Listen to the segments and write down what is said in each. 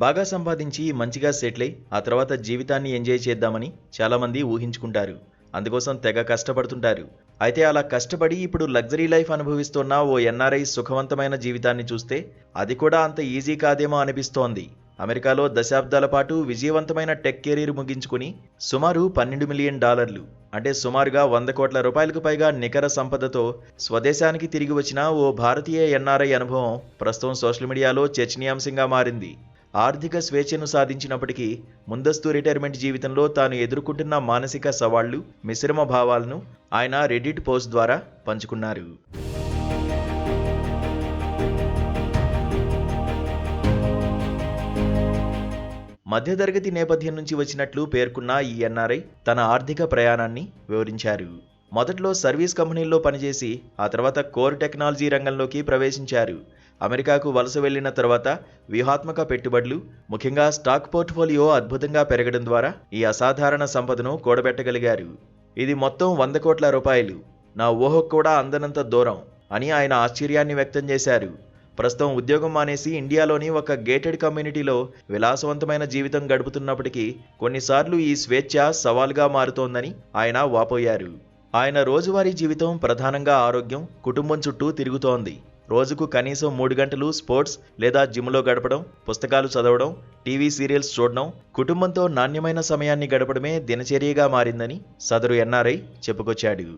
బాగా సంపాదించి మంచిగా సెటిల్ అయి ఆ తర్వాత జీవితాన్ని ఎంజాయ్ చేద్దామని చాలామంది ఊహించుకుంటారు. అందుకోసం తెగ కష్టపడుతుంటారు. అయితే అలా కష్టపడి ఇప్పుడు లగ్జరీ లైఫ్ అనుభవిస్తున్న ఓ ఎన్ఆర్ఐ సుఖవంతమైన జీవితాన్ని చూస్తే అది కూడా అంత ఈజీ కాదేమో అనిపిస్తోంది. అమెరికాలో దశాబ్దాల పాటు విజయవంతమైన టెక్ కెరీర్ ముగించుకుని సుమారు $12 మిలియన్ అంటే సుమారుగా 100 కోట్ల రూపాయలకు పైగా నికర సంపదతో స్వదేశానికి తిరిగి వచ్చిన ఓ భారతీయ ఎన్ఆర్ఐ అనుభవం ప్రస్తుతం సోషల్ మీడియాలో చర్చనీయాంశంగా మారింది. ఆర్థిక స్వేచ్ఛను సాధించినప్పటికీ ముందస్తు రిటైర్మెంట్ జీవితంలో తాను ఎదుర్కొంటున్న మానసిక సవాళ్లు, మిశ్రమ భావాలను ఆయన రెడిట్ పోస్ట్ ద్వారా పంచుకున్నారు. మధ్యతరగతి నేపథ్యం నుంచి వచ్చినట్లు పేర్కొన్న ఈ ఎన్ఆర్ఐ తన ఆర్థిక ప్రయాణాన్ని వివరించారు. మొదట్లో సర్వీస్ కంపెనీల్లో పనిచేసి ఆ తర్వాత కోర్ టెక్నాలజీ రంగంలోకి ప్రవేశించారు. అమెరికాకు వలస వెళ్లిన తర్వాత వ్యూహాత్మక పెట్టుబడులు, ముఖ్యంగా స్టాక్ పోర్ట్ఫోలియో అద్భుతంగా పెరగడం ద్వారా ఈ అసాధారణ సంపదను కూడబెట్టగలిగారు. ఇది మొత్తం 100 కోట్ల రూపాయలు, నా ఊహకు కూడా అందనంత దూరం అని ఆయన ఆశ్చర్యాన్ని వ్యక్తం చేశారు. ప్రస్తుతం ఉద్యోగం మానేసి ఇండియాలోని ఒక గేటెడ్ కమ్యూనిటీలో విలాసవంతమైన జీవితం గడుపుతున్నప్పటికీ కొన్నిసార్లు ఈ స్వేచ్ఛ సవాల్గా మారుతోందని ఆయన వాపోయారు. ఆయన రోజువారీ జీవితం ప్రధానంగా ఆరోగ్యం, కుటుంబం చుట్టూ తిరుగుతోంది. రోజుకు కనీసం 3 గంటలు స్పోర్ట్స్ లేదా జిమ్లో గడపడం, పుస్తకాలు చదవడం, టీవీ సీరియల్స్ చూడడం, కుటుంబంతో నాణ్యమైన సమయాన్ని గడపడమే దినచర్యగా మారిందని సదరు ఎన్ఆర్ఐ చెప్పుకొచ్చాడు.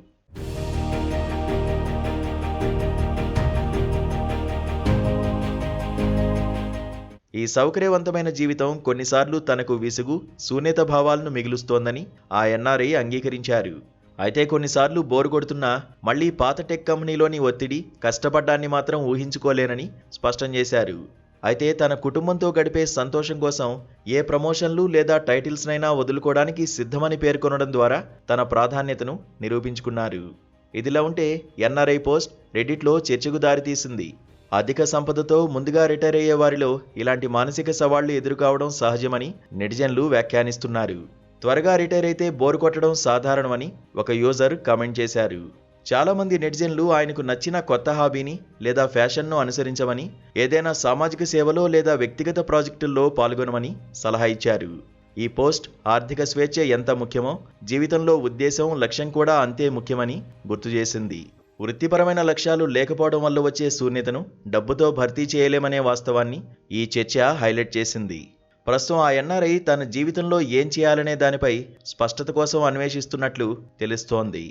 ఈ సౌకర్యవంతమైన జీవితం కొన్నిసార్లు తనకు విసుగు, శూన్యత భావాలను మిగులుస్తోందని ఆ ఎన్ఆర్ఐ అంగీకరించారు. అయితే కొన్నిసార్లు బోరు కొడుతున్నా మళ్లీ పాత టెక్ కంపెనీలోని ఒత్తిడి, కష్టపడ్డాన్ని మాత్రం ఊహించుకోలేనని స్పష్టం చేశారు. అయితే తన కుటుంబంతో గడిపే సంతోషం కోసం ఏ ప్రమోషన్లు లేదా టైటిల్స్నైనా వదులుకోవడానికి సిద్ధమని పేర్కొనడం ద్వారా తన ప్రాధాన్యతను నిరూపించుకున్నారు. ఇదిలా ఉంటే ఎన్ఆర్ఐ పోస్ట్ రెడిట్లో చర్చకు దారితీసింది. అధిక సంపదతో ముందుగా రిటైర్ అయ్యే వారిలో ఇలాంటి మానసిక సవాళ్లు ఎదురుకావడం సహజమని నెటిజన్లు వ్యాఖ్యానిస్తున్నారు. త్వరగా రిటైర్ అయితే బోరు కొట్టడం సాధారణమని ఒక యూజర్ కామెంట్ చేశారు. చాలామంది నెటిజన్లు ఆయనకు నచ్చిన కొత్త హాబీని లేదా ఫ్యాషన్ను అనుసరించమని, ఏదైనా సామాజిక సేవలో లేదా వ్యక్తిగత ప్రాజెక్టుల్లో పాల్గొనమని సలహా ఇచ్చారు. ఈ పోస్ట్ ఆర్థిక స్వేచ్ఛ ఎంత ముఖ్యమో జీవితంలో ఉద్దేశం, లక్ష్యం కూడా అంతే ముఖ్యమని గుర్తు చేసింది. వృత్తిపరమైన లక్ష్యాలు లేకపోవడం వల్ల వచ్చే శూన్యతను డబ్బుతో భర్తీ చేయలేమనే వాస్తవాన్ని ఈ చర్చ హైలైట్ చేసింది. ప్రస్తుతం ఆ ఎన్ఆర్ఐ తన జీవితంలో ఏం చేయాలనే దానిపై స్పష్టత కోసం అన్వేషిస్తున్నట్లు తెలుస్తోంది.